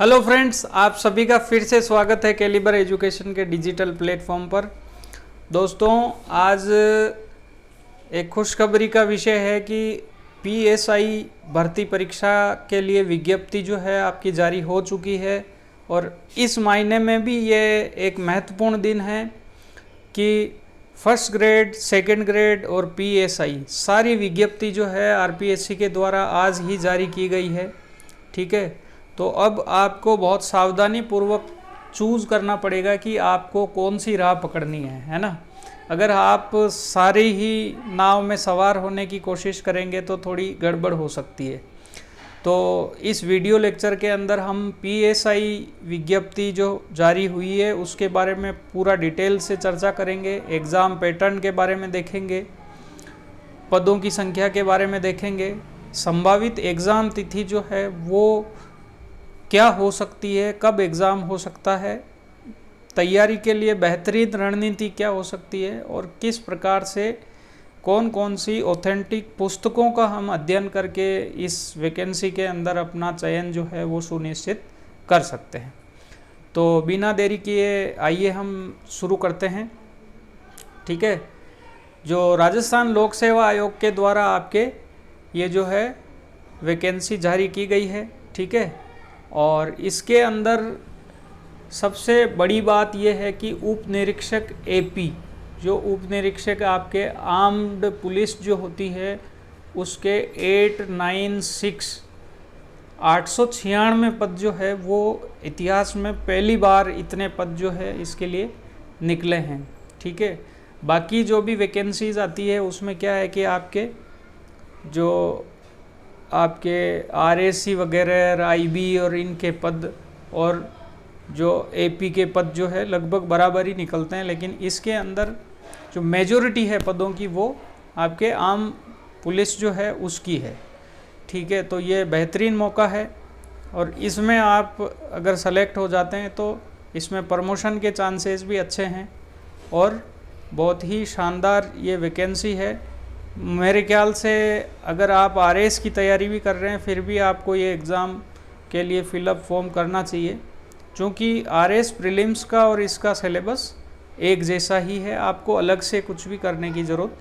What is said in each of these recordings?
Hello friends, आप सभी का फिर से स्वागत है कैलिबर एजुकेशन के डिजिटल प्लेटफॉर्म पर। दोस्तों, आज एक खुशखबरी का विषय है कि पीएसआई भर्ती परीक्षा के लिए विज्ञप्ति जो है आपकी जारी हो चुकी है। और इस महीने में भी ये एक महत्वपूर्ण दिन है कि फर्स्ट ग्रेड, सेकंड ग्रेड और पीएसआई सारी विज्ञप्ति जो है आरपीएससी के द्वारा आज ही जारी की गई है। ठीक है, तो अब आपको बहुत सावधानी पूर्वक चूज़ करना पड़ेगा कि आपको कौन सी राह पकड़नी है ना। अगर आप सारे ही नाव में सवार होने की कोशिश करेंगे तो थोड़ी गड़बड़ हो सकती है। तो इस वीडियो लेक्चर के अंदर हम पीएसआई विज्ञप्ति जो जारी हुई है उसके बारे में पूरा डिटेल से चर्चा करेंगे। एग्ज़ाम पैटर्न के बारे में देखेंगे, पदों की संख्या के बारे में देखेंगे, संभावित एग्ज़ाम तिथि जो है वो क्या हो सकती है, कब एग्ज़ाम हो सकता है, तैयारी के लिए बेहतरीन रणनीति क्या हो सकती है और किस प्रकार से कौन कौन सी ऑथेंटिक पुस्तकों का हम अध्ययन करके इस वैकेंसी के अंदर अपना चयन जो है वो सुनिश्चित कर सकते हैं। तो बिना देरी किए आइए हम शुरू करते हैं। ठीक है, जो राजस्थान लोक सेवा आयोग के द्वारा आपके ये जो है वैकेंसी जारी की गई है। ठीक है, और इसके अंदर सबसे बड़ी बात यह है कि उप निरीक्षक एपी, जो उप निरीक्षक आपके आर्म्ड पुलिस जो होती है उसके 896 पद जो है वो इतिहास में पहली बार इतने पद जो है इसके लिए निकले हैं। ठीक है, बाकी जो भी वैकेंसीज आती है उसमें क्या है कि आपके जो आपके आरएसी वगैरह, आईबी और इनके पद और जो एपी के पद जो है लगभग बराबर ही निकलते हैं, लेकिन इसके अंदर जो मेजॉरिटी है पदों की वो आपके आम पुलिस जो है उसकी है। ठीक है, तो ये बेहतरीन मौका है और इसमें आप अगर सेलेक्ट हो जाते हैं तो इसमें प्रमोशन के चांसेस भी अच्छे हैं और बहुत ही शानदार ये वैकेंसी है। मेरे ख्याल से अगर आप आरएस की तैयारी भी कर रहे हैं फिर भी आपको ये एग्ज़ाम के लिए फिलअप फॉर्म करना चाहिए, क्योंकि आरएस प्रीलिम्स का और इसका सिलेबस एक जैसा ही है, आपको अलग से कुछ भी करने की ज़रूरत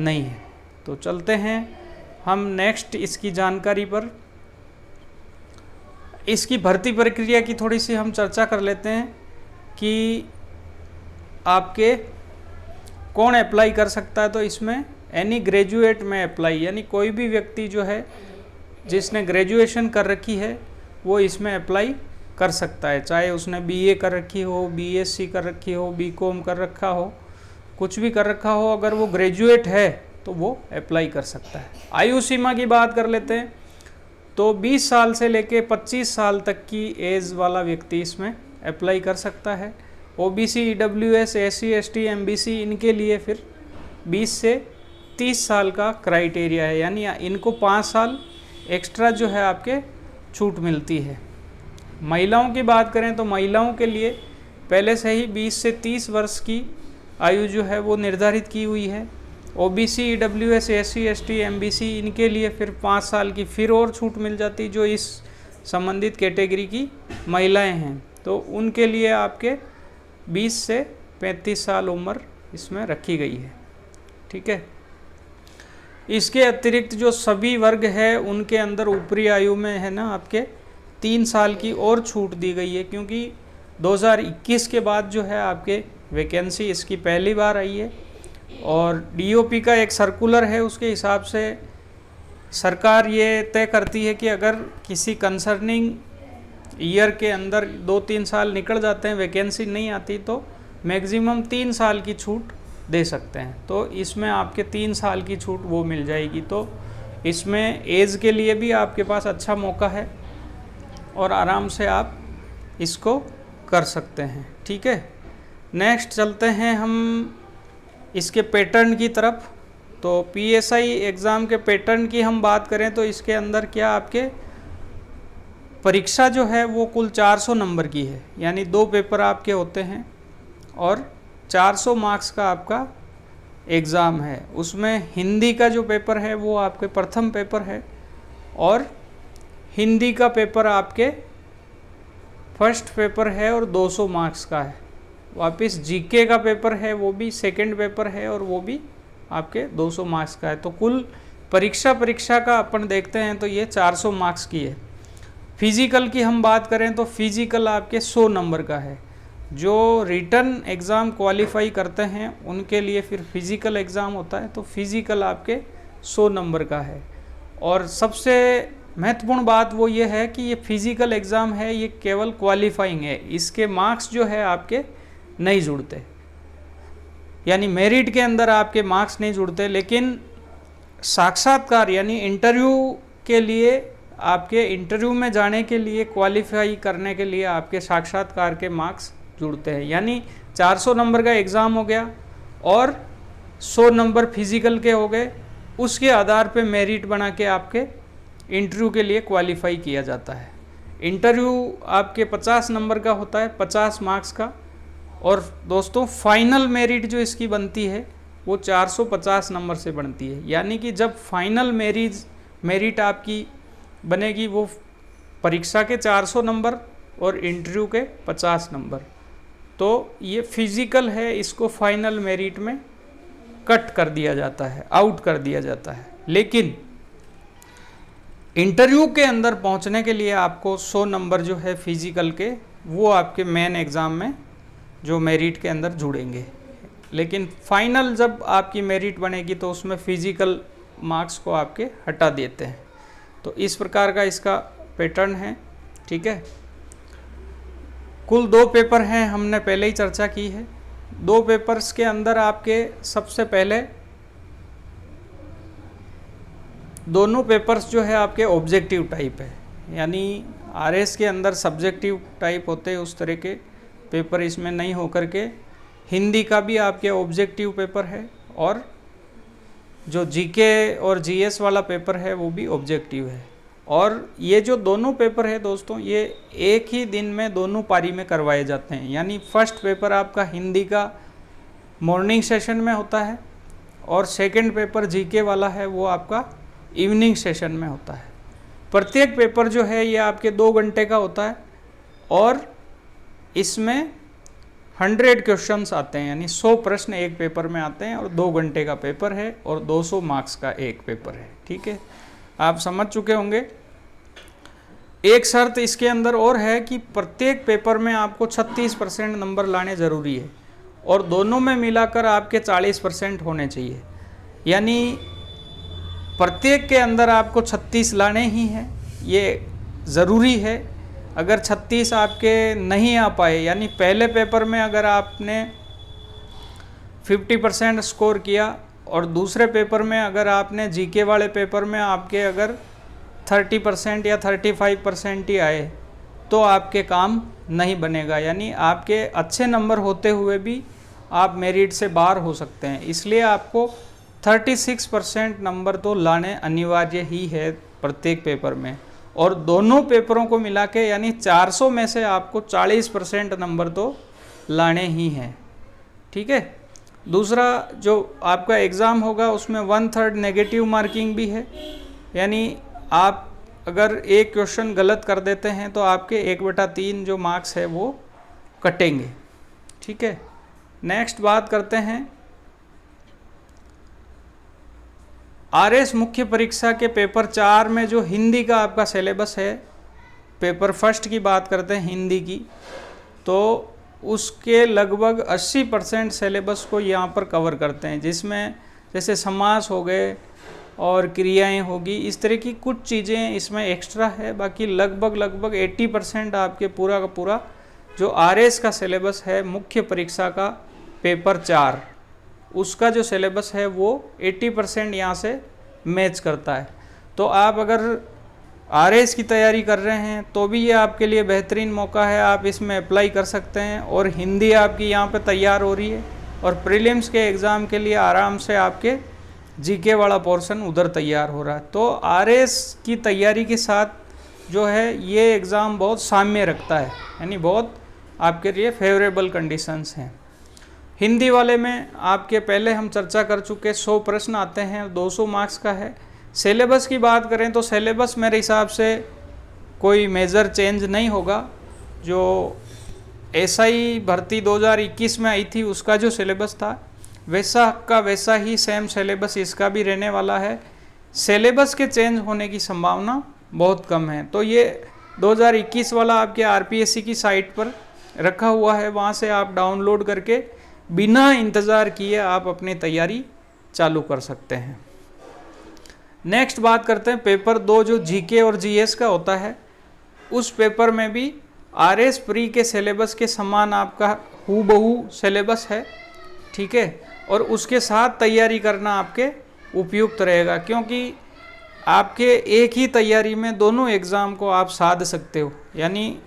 नहीं है। तो चलते हैं हम नेक्स्ट इसकी जानकारी पर। इसकी भर्ती प्रक्रिया की थोड़ी सी हम चर्चा कर लेते हैं कि आपके कौन अप्लाई कर सकता है। तो इसमें एनी ग्रेजुएट में अप्लाई, यानी कोई भी व्यक्ति जो है जिसने ग्रेजुएशन कर रखी है वो इसमें अप्लाई कर सकता है, चाहे उसने बीए कर रखी हो, बीएससी कर रखी हो, बीकॉम कर रखा हो, कुछ भी कर रखा हो, अगर वो ग्रेजुएट है तो वो अप्लाई कर सकता है। आयु सीमा की बात कर लेते हैं तो 20 साल से लेके 25 साल तक की एज वाला व्यक्ति इसमें अप्लाई कर सकता है। OBC, EWS, SC, ST, MBC इनके लिए फिर 20 से 30 साल का क्राइटेरिया है, यानी इनको 5 साल एक्स्ट्रा जो है आपके छूट मिलती है। महिलाओं की बात करें तो महिलाओं के लिए पहले से ही 20 से 30 वर्ष की आयु जो है वो निर्धारित की हुई है। OBC, EWS, SC, ST, MBC इनके लिए फिर 5 साल की फिर और छूट मिल जाती जो इस संबंधित कैटेगरी की महिलाएं हैं, तो उनके लिए आपके 20 से 35 साल उम्र इसमें रखी गई है। ठीक है, इसके अतिरिक्त जो सभी वर्ग है उनके अंदर ऊपरी आयु में है ना आपके 3 साल की और छूट दी गई है, क्योंकि 2021 के बाद जो है आपके वैकेंसी इसकी पहली बार आई है और डीओपी का एक सर्कुलर है, उसके हिसाब से सरकार ये तय करती है कि अगर किसी कंसर्निंग ईयर के अंदर 2-3 साल निकल जाते हैं, वैकेंसी नहीं आती, तो मैक्सिमम 3 साल की छूट दे सकते हैं। तो इसमें आपके 3 साल की छूट वो मिल जाएगी। तो इसमें एज के लिए भी आपके पास अच्छा मौका है और आराम से आप इसको कर सकते हैं। ठीक है, नेक्स्ट चलते हैं हम इसके पैटर्न की तरफ। तो पीएसआई एग्ज़ाम के पैटर्न की हम बात करें तो इसके अंदर क्या आपके परीक्षा जो है वो कुल 400 नंबर की है, यानी 2 पेपर आपके होते हैं और 400 मार्क्स का आपका एग्ज़ाम है। उसमें हिंदी का जो पेपर है वो आपके प्रथम पेपर है और हिंदी का पेपर आपके फर्स्ट पेपर है और 200 मार्क्स का है। वापस जीके का पेपर है, वो भी सेकंड पेपर है और वो भी आपके 200 मार्क्स का है। तो कुल परीक्षा का अपन देखते हैं तो ये 400 मार्क्स की है। फिजिकल की हम बात करें तो फिजिकल आपके 100 नंबर का है। जो रिटन एग्ज़ाम क्वालिफाई करते हैं उनके लिए फिर फिजिकल एग्ज़ाम होता है, तो फिजिकल आपके 100 नंबर का है। और सबसे महत्वपूर्ण बात वो ये है कि ये फिजिकल एग्ज़ाम है, ये केवल क्वालिफाइंग है, इसके मार्क्स जो है आपके नहीं जुड़ते, यानी मेरिट के अंदर आपके मार्क्स नहीं जुड़ते। लेकिन साक्षात्कार यानी इंटरव्यू के लिए, आपके इंटरव्यू में जाने के लिए, क्वालिफाई करने के लिए आपके साक्षात्कार के मार्क्स जुड़ते हैं। यानी 400 नंबर का एग्ज़ाम हो गया और 100 नंबर फिजिकल के हो गए, उसके आधार पे मेरिट बना के आपके इंटरव्यू के लिए क्वालिफाई किया जाता है। इंटरव्यू आपके 50 नंबर का होता है, 50 मार्क्स का। और दोस्तों फाइनल मेरिट जो इसकी बनती है वो 450 नंबर से बनती है। यानी कि जब फाइनल मेरिट आपकी बनेगी वो परीक्षा के 400 नंबर और इंटरव्यू के 50 नंबर। तो ये फिजिकल है, इसको फाइनल मेरिट में कट कर दिया जाता है, आउट कर दिया जाता है। लेकिन इंटरव्यू के अंदर पहुंचने के लिए आपको 100 नंबर जो है फिजिकल के, वो आपके मेन एग्ज़ाम में जो मेरिट के अंदर जुड़ेंगे। लेकिन फाइनल जब आपकी मेरिट बनेगी तो उसमें फिजिकल मार्क्स को आपके हटा देते हैं। तो इस प्रकार का इसका पैटर्न है, ठीक है। कुल 2 पेपर हैं, हमने पहले ही चर्चा की है। 2 पेपर्स के अंदर आपके सबसे पहले दोनों पेपर्स जो है आपके ऑब्जेक्टिव टाइप है, यानी आरएस के अंदर सब्जेक्टिव टाइप होते हैं, उस तरह के पेपर इसमें नहीं होकर के हिंदी का भी आपके ऑब्जेक्टिव पेपर है और जो जीके और जीएस वाला पेपर है वो भी ऑब्जेक्टिव है। और ये जो दोनों पेपर है दोस्तों, ये एक ही दिन में दोनों पारी में करवाए जाते हैं। यानी फर्स्ट पेपर आपका हिंदी का मॉर्निंग सेशन में होता है और सेकंड पेपर जीके वाला है वो आपका इवनिंग सेशन में होता है। प्रत्येक पेपर जो है ये आपके 2 घंटे का होता है और इसमें 100 क्वेश्चंस आते हैं, यानी 100 प्रश्न एक पेपर में आते हैं और 2 घंटे का पेपर है और 200 मार्क्स का एक पेपर है, ठीक है। आप समझ चुके होंगे। एक शर्त इसके अंदर और है कि प्रत्येक पेपर में आपको 36% नंबर लाने ज़रूरी है और दोनों में मिलाकर आपके 40% होने चाहिए। यानी प्रत्येक के अंदर आपको 36 लाने ही हैं, ये ज़रूरी है। अगर 36 आपके नहीं आ पाए, यानी पहले पेपर में अगर आपने 50% स्कोर किया और दूसरे पेपर में अगर आपने जीके वाले पेपर में आपके अगर 30% या 35% ही आए तो आपके काम नहीं बनेगा। यानी आपके अच्छे नंबर होते हुए भी आप मेरिट से बाहर हो सकते हैं। इसलिए आपको 36% नंबर तो लाने अनिवार्य ही है प्रत्येक पेपर में, और दोनों पेपरों को मिला के यानी 400 में से आपको 40% नंबर तो लाने ही हैं, ठीक है। दूसरा जो आपका एग्ज़ाम होगा उसमें 1/3 नेगेटिव मार्किंग भी है, यानी आप अगर एक क्वेश्चन गलत कर देते हैं तो आपके 1/3 जो मार्क्स है वो कटेंगे, ठीक है। नेक्स्ट बात करते हैं आरएस मुख्य परीक्षा के पेपर 4 में जो हिंदी का आपका सिलेबस है, पेपर फर्स्ट की बात करते हैं हिंदी की, तो उसके लगभग 80% सिलेबस को यहाँ पर कवर करते हैं, जिसमें जैसे समास हो गए और क्रियाएं होगी, इस तरह की कुछ चीज़ें इसमें एक्स्ट्रा है। बाकी लगभग 80% आपके पूरा का पूरा जो आरएस का सिलेबस है मुख्य परीक्षा का पेपर 4, उसका जो सिलेबस है वो 80% यहाँ से मैच करता है। तो आप अगर आरएस की तैयारी कर रहे हैं तो भी ये आपके लिए बेहतरीन मौका है, आप इसमें अप्लाई कर सकते हैं। और हिंदी आपकी यहाँ पे तैयार हो रही है और प्रीलिम्स के एग्ज़ाम के लिए आराम से आपके जीके वाला पोर्शन उधर तैयार हो रहा है। तो आरएस की तैयारी के साथ जो है ये एग्ज़ाम बहुत साम्य रखता है, यानी बहुत आपके लिए फेवरेबल कंडीशंस हैं। हिंदी वाले में आपके पहले हम चर्चा कर चुके 100 प्रश्न आते हैं, 200 मार्क्स का है। सिलेबस की बात करें तो सिलेबस मेरे हिसाब से कोई मेजर चेंज नहीं होगा, जो एसआई भर्ती 2021 में आई थी उसका जो सिलेबस था वैसा का वैसा ही सेम सिलेबस इसका भी रहने वाला है। सिलेबस के चेंज होने की संभावना बहुत कम है। तो ये 2021 वाला आपके आरपीएससी की साइट पर रखा हुआ है, वहाँ से आप डाउनलोड करके बिना इंतज़ार किए आप अपनी तैयारी चालू कर सकते हैं। नेक्स्ट बात करते हैं पेपर 2 जो जीके और जीएस का होता है। उस पेपर में भी आरएस प्री के सिलेबस के समान आपका हूबहू सिलेबस है, ठीक है। और उसके साथ तैयारी करना आपके उपयुक्त रहेगा, क्योंकि आपके एक ही तैयारी में दोनों एग्ज़ाम को आप साध सकते हो। यानी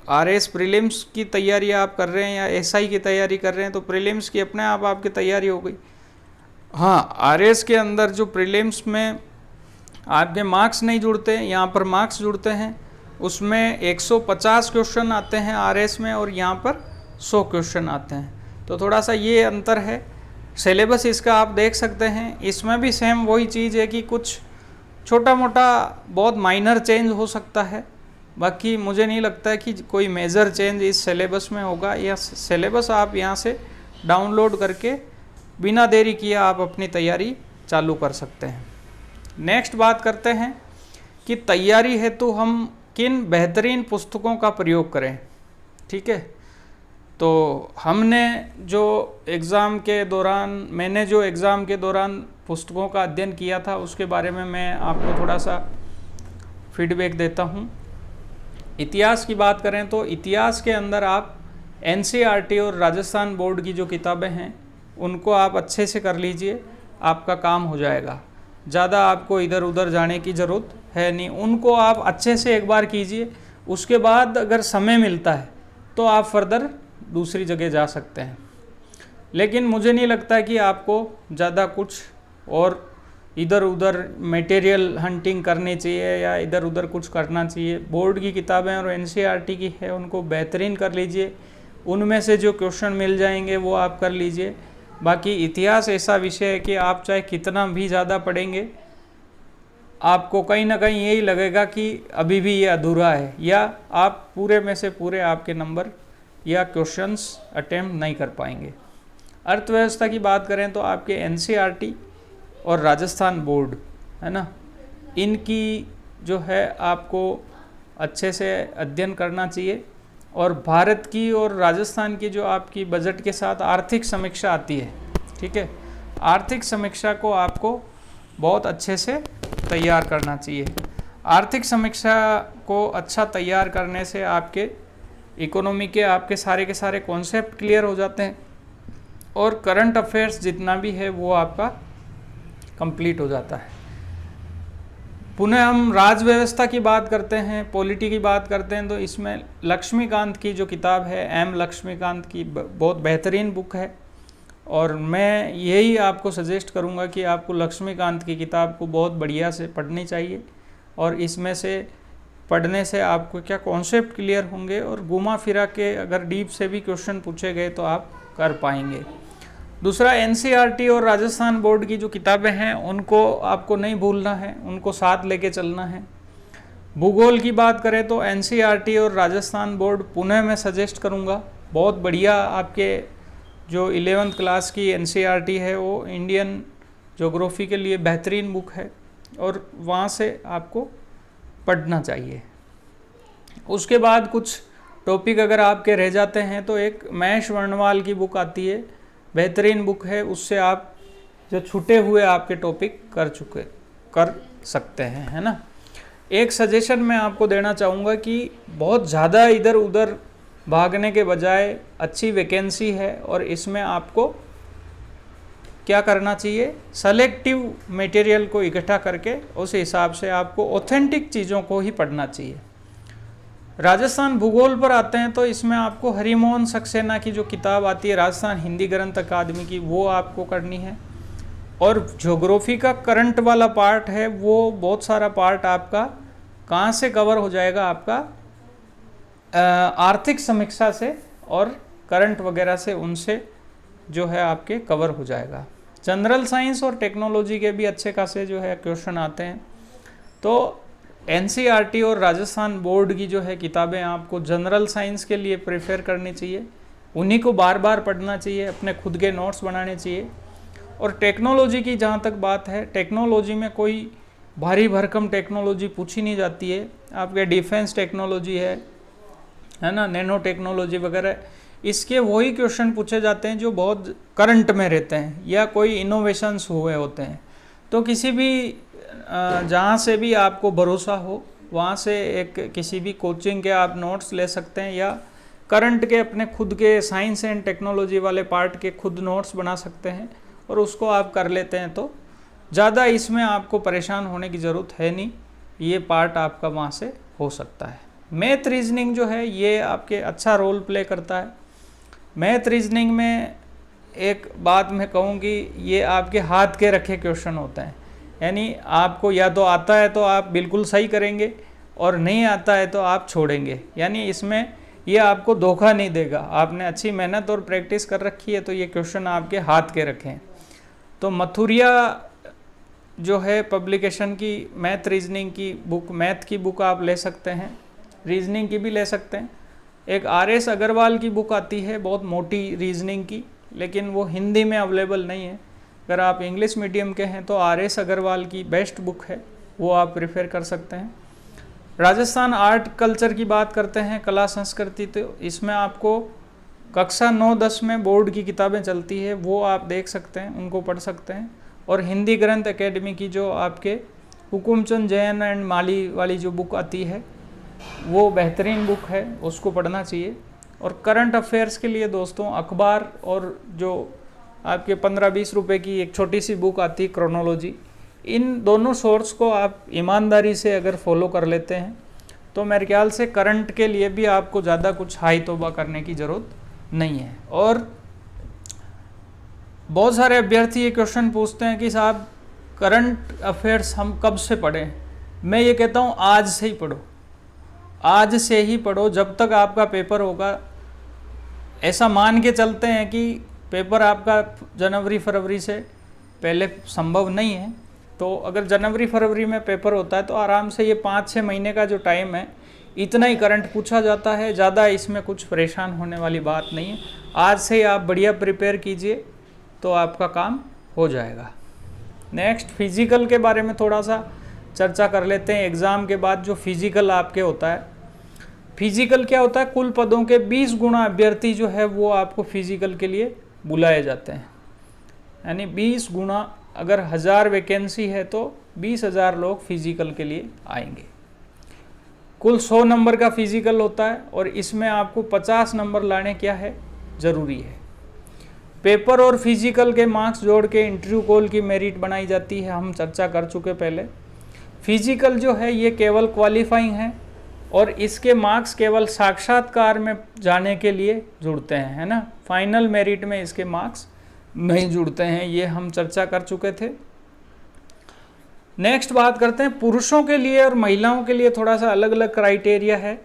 आरएस प्रीलिम्स की तैयारी आप कर रहे हैं या एसआई की तैयारी कर रहे हैं तो प्रीलिम्स की अपने आप आपकी तैयारी हो गई। हाँ, आरएस के अंदर जो प्रीलिम्स में आपके मार्क्स नहीं जुड़ते, यहाँ पर मार्क्स जुड़ते हैं। उसमें 150 क्वेश्चन आते हैं आरएस में और यहाँ पर 100 क्वेश्चन आते हैं। तो थोड़ा सा ये अंतर है। सिलेबस इसका आप देख सकते हैं, इसमें भी सेम वही चीज़ है कि कुछ छोटा मोटा बहुत माइनर चेंज हो सकता है। बाकी मुझे नहीं लगता है कि कोई मेजर चेंज इस सिलेबस में होगा। यह सिलेबस आप यहाँ से डाउनलोड करके बिना देरी किए आप अपनी तैयारी चालू कर सकते हैं। नेक्स्ट बात करते हैं कि तैयारी हेतु हम किन बेहतरीन पुस्तकों का प्रयोग करें, ठीक है। तो हमने जो मैंने जो एग्ज़ाम के दौरान पुस्तकों का अध्ययन किया था उसके बारे में मैं आपको थोड़ा सा फीडबैक देता हूँ। इतिहास की बात करें तो इतिहास के अंदर आप एनसीईआरटी और राजस्थान बोर्ड की जो किताबें हैं उनको आप अच्छे से कर लीजिए, आपका काम हो जाएगा। ज़्यादा आपको इधर उधर जाने की ज़रूरत है नहीं, उनको आप अच्छे से एक बार कीजिए। उसके बाद अगर समय मिलता है तो आप फर्दर दूसरी जगह जा सकते हैं। लेकिन मुझे नहीं लगता कि आपको ज़्यादा कुछ और इधर उधर मटेरियल हंटिंग करनी चाहिए या इधर उधर कुछ करना चाहिए। बोर्ड की किताबें और एनसीईआरटी की है उनको बेहतरीन कर लीजिए, उनमें से जो क्वेश्चन मिल जाएंगे वो आप कर लीजिए। बाकी इतिहास ऐसा विषय है कि आप चाहे कितना भी ज़्यादा पढ़ेंगे आपको कहीं ना कहीं यही लगेगा कि अभी भी ये अधूरा है, या आप पूरे में से पूरे आपके नंबर या क्वेश्चंस अटेम्प्ट नहीं कर पाएंगे। अर्थव्यवस्था की बात करें तो आपके एनसीईआरटी और राजस्थान बोर्ड है ना, इनकी जो है आपको अच्छे से अध्ययन करना चाहिए। और भारत की और राजस्थान की जो आपकी बजट के साथ आर्थिक समीक्षा आती है, ठीक है, आर्थिक समीक्षा को आपको बहुत अच्छे से तैयार करना चाहिए। आर्थिक समीक्षा को अच्छा तैयार करने से आपके इकोनॉमी के आपके के सारे कॉन्सेप्ट क्लियर हो जाते हैं और करंट अफेयर्स जितना भी है वो आपका कंप्लीट हो जाता है। पुनः हम राज व्यवस्था की बात करते हैं, पॉलिटी की बात करते हैं, तो इसमें लक्ष्मीकांत की जो किताब है, एम लक्ष्मीकांत की, बहुत बेहतरीन बुक है। और मैं यही आपको सजेस्ट करूंगा कि आपको लक्ष्मीकांत की किताब को बहुत बढ़िया से पढ़नी चाहिए। और इसमें से पढ़ने से आपको क्या कॉन्सेप्ट क्लियर होंगे और घुमा फिरा के अगर डीप से भी क्वेश्चन पूछे गए तो आप कर पाएंगे। दूसरा, एनसीईआरटी और राजस्थान बोर्ड की जो किताबें हैं उनको आपको नहीं भूलना है, उनको साथ लेके चलना है। भूगोल की बात करें तो एनसीईआरटी और राजस्थान बोर्ड पुनः मैं सजेस्ट करूंगा, बहुत बढ़िया आपके जो 11th क्लास की एनसीईआरटी है वो इंडियन ज्योग्राफी के लिए बेहतरीन बुक है और वहाँ से आपको पढ़ना चाहिए। उसके बाद कुछ टॉपिक अगर आपके रह जाते हैं तो एक महेश वर्णवाल की बुक आती है, बेहतरीन बुक है, उससे आप जो छूटे हुए आपके टॉपिक कर सकते हैं, है ना। एक सजेशन मैं आपको देना चाहूँगा कि बहुत ज़्यादा इधर उधर भागने के बजाय अच्छी वैकेंसी है और इसमें आपको क्या करना चाहिए, सेलेक्टिव मटेरियल को इकट्ठा करके उस हिसाब से आपको ऑथेंटिक चीज़ों को ही पढ़ना चाहिए। राजस्थान भूगोल पर आते हैं तो इसमें आपको हरिमोहन सक्सेना की जो किताब आती है राजस्थान हिंदी ग्रंथ अकादमी की, वो आपको करनी है। और ज्योग्राफी का करंट वाला पार्ट है वो बहुत सारा पार्ट आपका कहाँ से कवर हो जाएगा, आपका आर्थिक समीक्षा से और करंट वगैरह से, उनसे जो है आपके कवर हो जाएगा। जनरल साइंस और टेक्नोलॉजी के भी अच्छे खासे जो है क्वेश्चन आते हैं। तो एनसीईआरटी और राजस्थान बोर्ड की जो है किताबें आपको जनरल साइंस के लिए प्रेफर करनी चाहिए, उन्हीं को बार बार पढ़ना चाहिए, अपने खुद के नोट्स बनाने चाहिए। और टेक्नोलॉजी की जहाँ तक बात है, टेक्नोलॉजी में कोई भारी भरकम टेक्नोलॉजी पूछी नहीं जाती है। आपके डिफेंस टेक्नोलॉजी है ना, नैनो टेक्नोलॉजी वगैरह, इसके वही क्वेश्चन पूछे जाते हैं जो बहुत करंट में रहते हैं या कोई इनोवेशंस हुए होते हैं। तो किसी भी जहाँ से भी आपको भरोसा हो वहाँ से एक किसी भी कोचिंग के आप नोट्स ले सकते हैं, या करंट के अपने खुद के साइंस एंड टेक्नोलॉजी वाले पार्ट के खुद नोट्स बना सकते हैं और उसको आप कर लेते हैं। तो ज़्यादा इसमें आपको परेशान होने की ज़रूरत है नहीं, ये पार्ट आपका वहाँ से हो सकता है। मैथ रीजनिंग जो है ये आपके अच्छा रोल प्ले करता है। मैथ रीजनिंग में एक बात मैं कहूँ कि ये आपके हाथ के रखे क्वेश्चन होते हैं, यानी आपको या तो आता है तो आप बिल्कुल सही करेंगे और नहीं आता है तो आप छोड़ेंगे, यानी इसमें ये आपको धोखा नहीं देगा। आपने अच्छी मेहनत और प्रैक्टिस कर रखी है तो ये क्वेश्चन आपके हाथ के रखे हैं। तो मथुरिया जो है पब्लिकेशन की मैथ रीजनिंग की बुक, मैथ की बुक आप ले सकते हैं, रीजनिंग की भी ले सकते हैं। एक RS अग्रवाल की बुक आती है बहुत मोटी रीजनिंग की, लेकिन वो हिंदी में अवेलेबल नहीं है। अगर आप इंग्लिश मीडियम के हैं तो RS अग्रवाल की बेस्ट बुक है, वो आप प्रेफर कर सकते हैं। राजस्थान आर्ट कल्चर की बात करते हैं, कला संस्कृति, तो इसमें आपको कक्षा 9-10 में बोर्ड की किताबें चलती है, वो आप देख सकते हैं, उनको पढ़ सकते हैं। और हिंदी ग्रंथ एकेडमी की जो आपके हुकुमचंद जैन एंड माली वाली जो बुक आती है वो बेहतरीन बुक है, उसको पढ़ना चाहिए। और करंट अफेयर्स के लिए दोस्तों अखबार और जो आपके 15-20 रुपए की एक छोटी सी बुक आती है क्रोनोलॉजी, इन दोनों सोर्स को आप ईमानदारी से अगर फॉलो कर लेते हैं तो मेरे ख्याल से करंट के लिए भी आपको ज़्यादा कुछ हाई तौबा करने की ज़रूरत नहीं है। और बहुत सारे अभ्यर्थी ये क्वेश्चन पूछते हैं कि साहब करंट अफेयर्स हम कब से पढ़ें। मैं ये कहता हूँ आज से ही पढ़ो, आज से ही पढ़ो जब तक आपका पेपर होगा। ऐसा मान के चलते हैं कि पेपर आपका जनवरी-फरवरी से पहले संभव नहीं है, तो अगर जनवरी-फरवरी में पेपर होता है तो आराम से ये 5-6 महीने का जो टाइम है इतना ही करंट पूछा जाता है, ज़्यादा इसमें कुछ परेशान होने वाली बात नहीं है। आज से ही आप बढ़िया प्रिपेयर कीजिए तो आपका काम हो जाएगा। नेक्स्ट फिजिकल के बारे में थोड़ा सा चर्चा कर लेते हैं। एग्ज़ाम के बाद जो फिजिकल आपके होता है, फिजिकल क्या होता है, कुल पदों के 20 गुना अभ्यर्थी जो है वो आपको फिजिकल के लिए बुलाए जाते हैं, यानी 20 गुना। अगर 1000 वैकेंसी है तो 20,000 लोग फिजिकल के लिए आएंगे। कुल 100 नंबर का फिजिकल होता है और इसमें आपको 50 नंबर लाने क्या है ज़रूरी है। पेपर और फिजिकल के मार्क्स जोड़ के इंटरव्यू कॉल की मेरिट बनाई जाती है, हम चर्चा कर चुके पहले। फिजिकल जो है ये केवल क्वालिफाइंग है और इसके मार्क्स केवल साक्षात्कार में जाने के लिए जुड़ते हैं, है ना, फाइनल मेरिट में इसके मार्क्स नहीं जुड़ते हैं, ये हम चर्चा कर चुके थे। नेक्स्ट बात करते हैं पुरुषों के लिए और महिलाओं के लिए थोड़ा सा अलग अलग क्राइटेरिया है।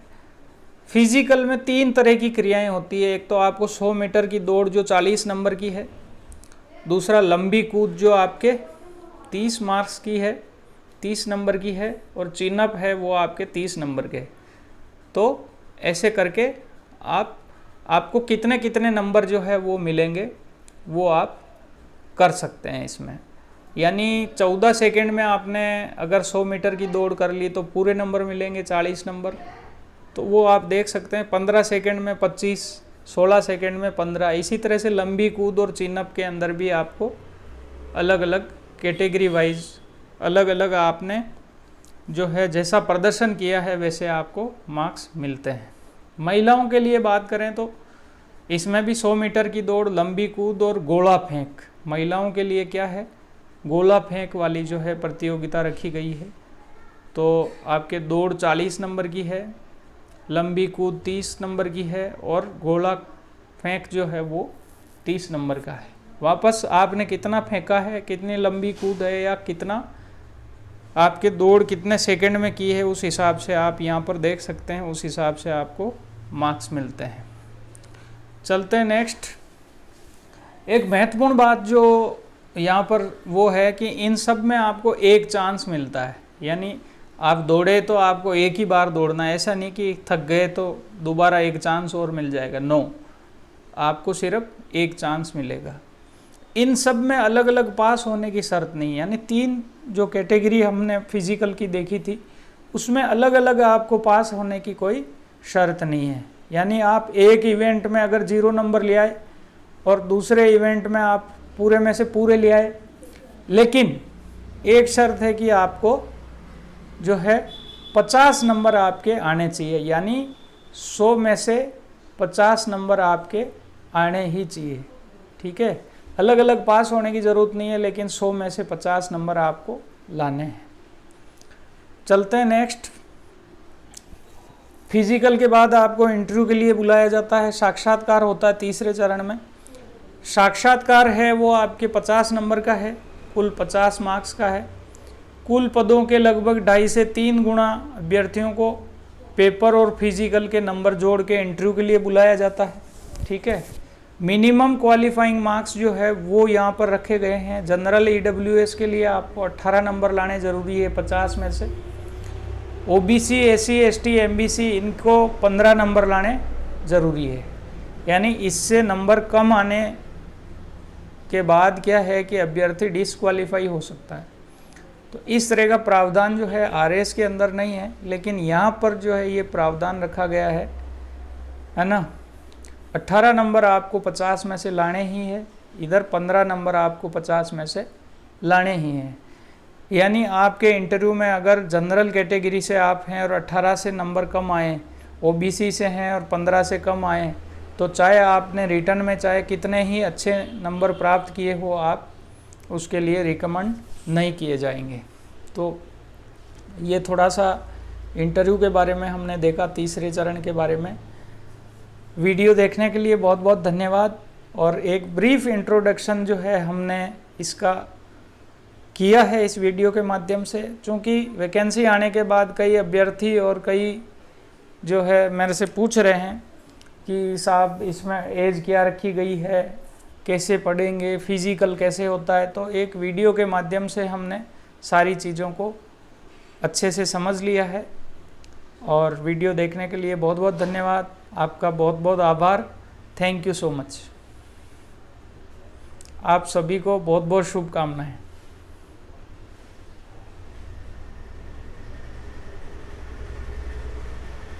फिजिकल में 3 तरह की क्रियाएं होती है। एक तो आपको 100 मीटर की दौड़ जो 40 नंबर की है, दूसरा लंबी कूद जो आपके 30 मार्क्स की है, 30 नंबर की है, और चिनअप है वो आपके 30 नंबर के। तो ऐसे करके आपको कितने कितने नंबर जो है वो मिलेंगे वो आप कर सकते हैं इसमें। यानी 14 सेकेंड में आपने अगर 100 मीटर की दौड़ कर ली तो पूरे नंबर मिलेंगे 40 नंबर, तो वो आप देख सकते हैं। 15 सेकेंड में 25, 16 सेकेंड में 15, इसी तरह से लंबी कूद और चिनअप के अंदर भी आपको अलग अलग कैटेगरी वाइज अलग अलग आपने जो है जैसा प्रदर्शन किया है वैसे आपको मार्क्स मिलते हैं। महिलाओं के लिए बात करें तो इसमें भी 100 मीटर की दौड़, लंबी कूद और गोला फेंक, महिलाओं के लिए क्या है, गोला फेंक वाली जो है प्रतियोगिता रखी गई है। तो आपके दौड़ 40 नंबर की है, लंबी कूद 30 नंबर की है और गोला फेंक जो है वो 30 नंबर का है। वापस आपने कितना फेंका है, कितनी लंबी कूद है या कितना आपके दौड़ कितने सेकंड में की है, उस हिसाब से आप यहाँ पर देख सकते हैं, उस हिसाब से आपको मार्क्स मिलते हैं। चलते हैं नेक्स्ट। एक महत्वपूर्ण बात जो यहाँ पर वो है कि इन सब में आपको एक चांस मिलता है, यानी आप दौड़े तो आपको एक ही बार दौड़ना है, ऐसा नहीं कि थक गए तो दोबारा एक चांस और मिल जाएगा, नो, आपको सिर्फ एक चांस मिलेगा। इन सब में अलग अलग पास होने की शर्त नहीं है, यानी 3 जो कैटेगरी हमने फिजिकल की देखी थी उसमें अलग अलग आपको पास होने की कोई शर्त नहीं है। यानी आप एक इवेंट में अगर 0 नंबर ले आए और दूसरे इवेंट में आप पूरे में से पूरे ले आए, लेकिन एक शर्त है कि आपको जो है 50 नंबर आपके आने चाहिए, यानी 100 में से 50 नंबर आपके आने ही चाहिए। ठीक है, अलग अलग पास होने की ज़रूरत नहीं है, लेकिन 100 में से 50 नंबर आपको लाने हैं। चलते हैं नेक्स्ट। फिजिकल के बाद आपको इंटरव्यू के लिए बुलाया जाता है, साक्षात्कार होता है तीसरे चरण में। साक्षात्कार है वो आपके 50 नंबर का है, कुल 50 मार्क्स का है। कुल पदों के लगभग 2.5 से 3 गुना अभ्यर्थियों को पेपर और फिजिकल के नंबर जोड़ के इंटरव्यू के लिए बुलाया जाता है। ठीक है, मिनिमम क्वालिफाइंग मार्क्स जो है वो यहाँ पर रखे गए हैं। जनरल EWS के लिए आपको 18 नंबर लाने ज़रूरी है 50 में से। OBC, SC, ST, MBC इनको 15 नंबर लाने ज़रूरी है। यानी इससे नंबर कम आने के बाद क्या है कि अभ्यर्थी डिसक्वालीफाई हो सकता है। तो इस तरह का प्रावधान जो है RS के अंदर नहीं है, लेकिन यहाँ पर जो है ये प्रावधान रखा गया है ना। 18 नंबर आपको 50 में से लाने ही है, इधर 15 नंबर आपको 50 में से लाने ही हैं। यानी आपके इंटरव्यू में अगर जनरल कैटेगरी से आप हैं और 18 से नंबर कम आए, OBC से हैं और 15 से कम आए, तो चाहे आपने रिटर्न में चाहे कितने ही अच्छे नंबर प्राप्त किए हो, आप उसके लिए रिकमेंड नहीं किए जाएंगे। तो ये थोड़ा सा इंटरव्यू के बारे में हमने देखा, तीसरे चरण के बारे में। वीडियो देखने के लिए बहुत बहुत धन्यवाद। और एक ब्रीफ इंट्रोडक्शन जो है हमने इसका किया है इस वीडियो के माध्यम से, क्योंकि वैकेंसी आने के बाद कई अभ्यर्थी और कई जो है मेरे से पूछ रहे हैं कि साहब इसमें एज क्या रखी गई है, कैसे पढ़ेंगे, फिजिकल कैसे होता है। तो एक वीडियो के माध्यम से हमने सारी चीज़ों को अच्छे से समझ लिया है। और वीडियो देखने के लिए बहुत बहुत धन्यवाद, आपका बहुत बहुत आभार, थैंक यू सो मच। आप सभी को बहुत बहुत शुभकामनाएं।